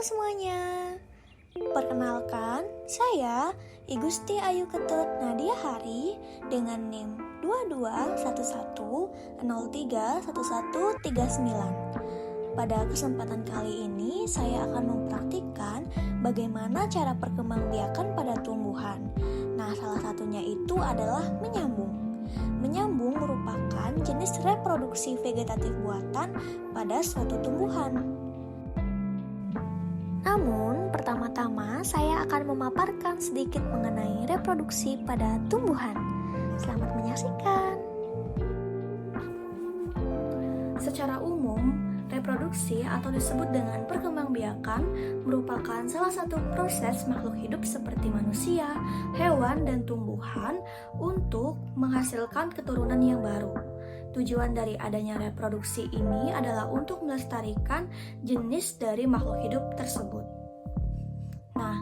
semuanya, perkenalkan saya Igusti Ayu Ketut Nadia Hari dengan NIM 2211031139. Pada kesempatan kali ini saya akan mempraktikkan bagaimana cara perkembangbiakan pada tumbuhan. Nah, salah satunya itu adalah menyambung. Menyambung merupakan jenis reproduksi vegetatif buatan pada suatu tumbuhan. Namun, pertama-tama saya akan memaparkan sedikit mengenai reproduksi pada tumbuhan. Selamat menyaksikan. Secara umum, reproduksi atau disebut dengan perkembangbiakan merupakan salah satu proses makhluk hidup seperti manusia, hewan, dan tumbuhan untuk menghasilkan keturunan yang baru. Tujuan dari adanya reproduksi ini adalah untuk melestarikan jenis dari makhluk hidup tersebut. Nah,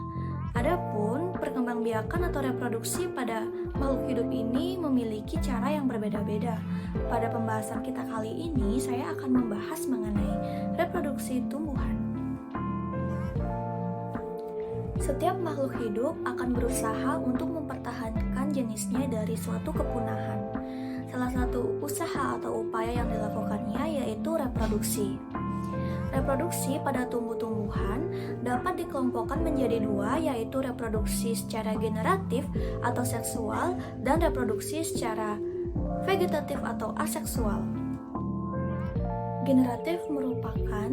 adapun perkembangbiakan atau reproduksi pada makhluk hidup ini memiliki cara yang berbeda-beda. Pada pembahasan kita kali ini, saya akan membahas mengenai reproduksi tumbuhan. Setiap makhluk hidup akan berusaha untuk mempertahankan jenisnya dari suatu kepunahan. Salah satu usaha atau upaya yang dilakukannya yaitu reproduksi. Reproduksi pada tumbuh-tumbuhan dapat dikelompokkan menjadi dua, yaitu reproduksi secara generatif atau seksual dan reproduksi secara vegetatif atau aseksual. Generatif merupakan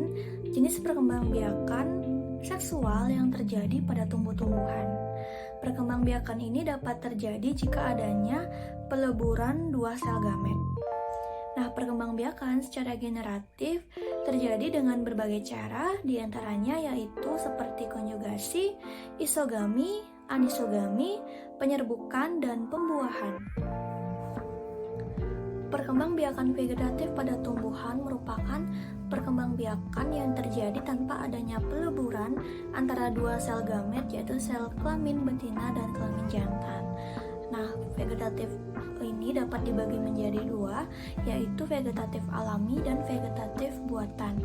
jenis perkembangbiakan seksual yang terjadi pada tumbuh-tumbuhan. Perkembangbiakan ini dapat terjadi jika adanya peleburan dua sel gamet. Nah, perkembangbiakan secara generatif terjadi dengan berbagai cara, diantaranya yaitu seperti konjugasi, isogami, anisogami, penyerbukan, dan pembuahan. Perkembangbiakan vegetatif pada tumbuhan merupakan perkembangbiakan yang terjadi tanpa adanya peleburan antara dua sel gamet, yaitu sel kelamin betina dan kelamin jantan. Nah, vegetatif ini dapat dibagi menjadi dua, yaitu vegetatif alami dan vegetatif buatan.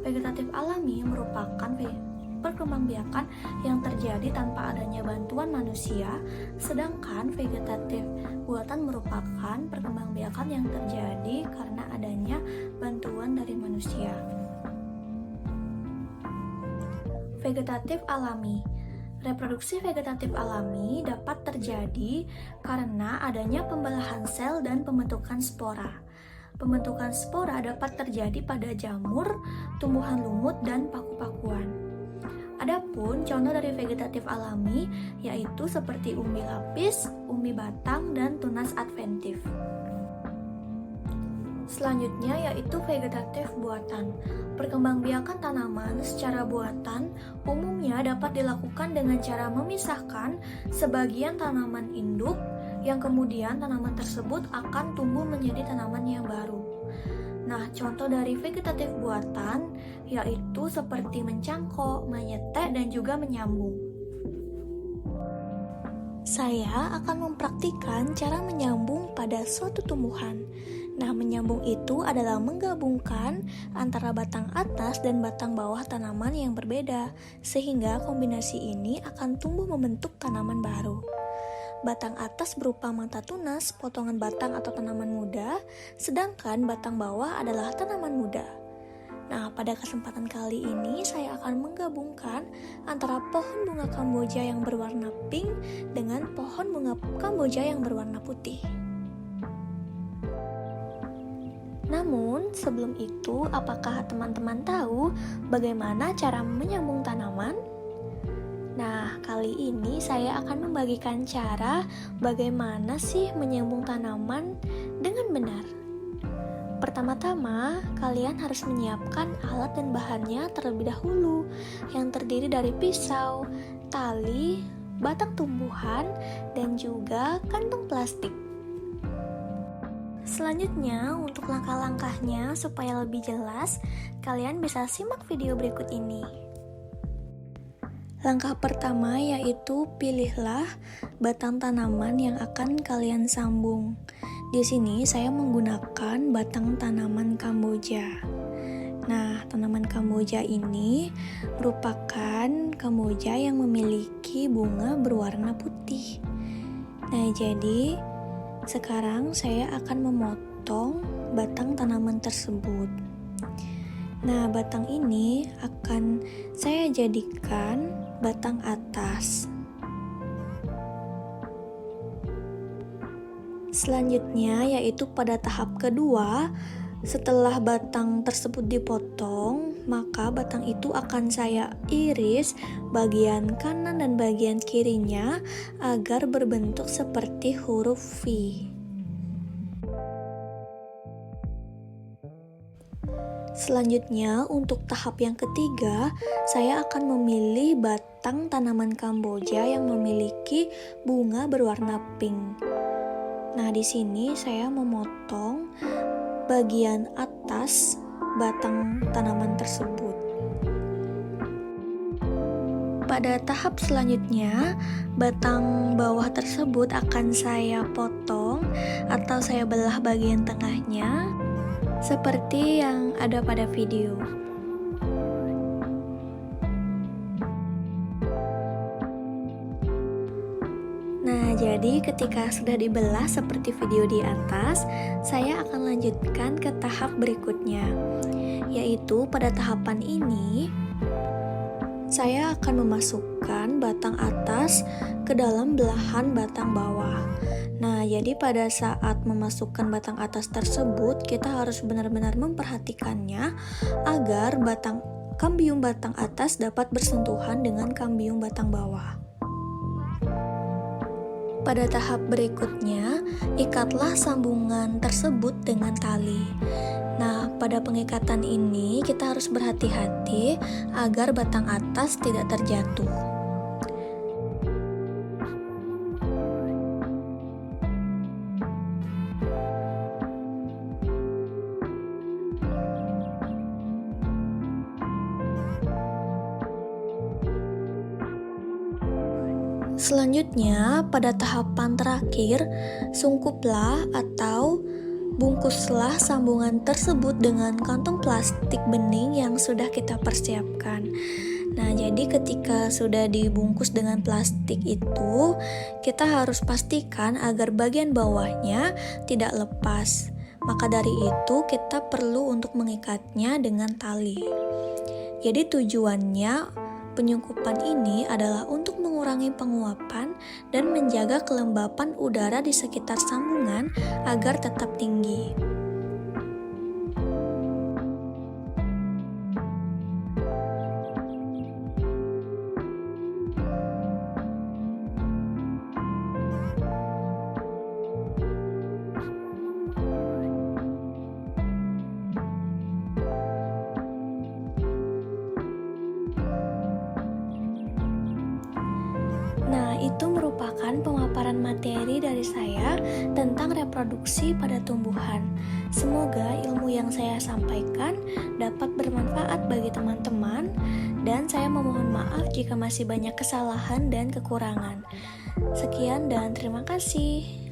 Vegetatif alami merupakan perkembangbiakan yang terjadi tanpa adanya bantuan manusia, sedangkan vegetatif buatan merupakan perkembangbiakan yang terjadi karena adanya bantuan dari manusia. Vegetatif alami. Reproduksi vegetatif alami dapat terjadi karena adanya pembelahan sel dan pembentukan spora. Pembentukan spora dapat terjadi pada jamur, tumbuhan lumut, dan paku-pakuan. Adapun contoh dari vegetatif alami yaitu seperti umbi lapis, umbi batang, dan tunas adventif. Selanjutnya yaitu vegetatif buatan. Perkembangbiakan tanaman secara buatan umumnya dapat dilakukan dengan cara memisahkan sebagian tanaman induk yang kemudian tanaman tersebut akan tumbuh menjadi tanaman yang baru. Nah, contoh dari vegetatif buatan yaitu seperti mencangkok, menyetek, dan juga menyambung. Saya akan mempraktikkan cara menyambung pada suatu tumbuhan. Nah, menyambung itu adalah menggabungkan antara batang atas dan batang bawah tanaman yang berbeda, sehingga kombinasi ini akan tumbuh membentuk tanaman baru. Batang atas berupa mangta tunas, potongan batang atau tanaman muda, sedangkan batang bawah adalah tanaman muda. Nah, pada kesempatan kali ini saya akan menggabungkan antara pohon bunga kamboja yang berwarna pink dengan pohon bunga kamboja yang berwarna putih. Namun, sebelum itu, apakah teman-teman tahu bagaimana cara menyambung tanaman? Nah, kali ini saya akan membagikan cara bagaimana sih menyambung tanaman dengan benar. Pertama-tama, kalian harus menyiapkan alat dan bahannya terlebih dahulu, yang terdiri dari pisau, tali, batang tumbuhan, dan juga kantong plastik. Selanjutnya, untuk langkah-langkahnya supaya lebih jelas, kalian bisa simak video berikut ini. Langkah pertama yaitu pilihlah batang tanaman yang akan kalian sambung. Di sini saya menggunakan batang tanaman kamboja. Nah, tanaman kamboja ini merupakan kamboja yang memiliki bunga berwarna putih. Nah, jadi sekarang saya akan memotong batang tanaman tersebut. Nah, batang ini akan saya jadikan batang atas. Selanjutnya yaitu pada tahap kedua, setelah batang tersebut dipotong, maka batang itu akan saya iris bagian kanan dan bagian kirinya agar berbentuk seperti huruf V. Selanjutnya untuk tahap yang ketiga, saya akan memilih batang tanaman kamboja yang memiliki bunga berwarna pink. Nah, di sini saya memotong bagian atas batang tanaman tersebut. Pada tahap selanjutnya, batang bawah tersebut akan saya potong atau saya belah bagian tengahnya seperti yang ada pada video. Nah, jadi ketika sudah dibelah seperti video di atas, saya akan lanjutkan ke tahap berikutnya, yaitu pada tahapan ini saya akan memasukkan batang atas ke dalam belahan batang bawah. Nah, jadi pada saat memasukkan batang atas tersebut, kita harus benar-benar memperhatikannya agar kambium batang atas dapat bersentuhan dengan kambium batang bawah. Pada tahap berikutnya, ikatlah sambungan tersebut dengan tali. Nah, pada pengikatan ini kita harus berhati-hati agar batang atas tidak terjatuh. Selanjutnya, pada tahapan terakhir, sungkuplah atau bungkuslah sambungan tersebut dengan kantong plastik bening yang sudah kita persiapkan. Nah, jadi ketika sudah dibungkus dengan plastik itu, kita harus pastikan agar bagian bawahnya tidak lepas. Maka dari itu, kita perlu untuk mengikatnya dengan tali. Jadi tujuannya penyungkupan ini adalah untuk mengurangi penguapan dan menjaga kelembapan udara di sekitar sambungan agar tetap tinggi. Itu merupakan pemaparan materi dari saya tentang reproduksi pada tumbuhan. Semoga ilmu yang saya sampaikan dapat bermanfaat bagi teman-teman, dan saya memohon maaf jika masih banyak kesalahan dan kekurangan. Sekian dan terima kasih.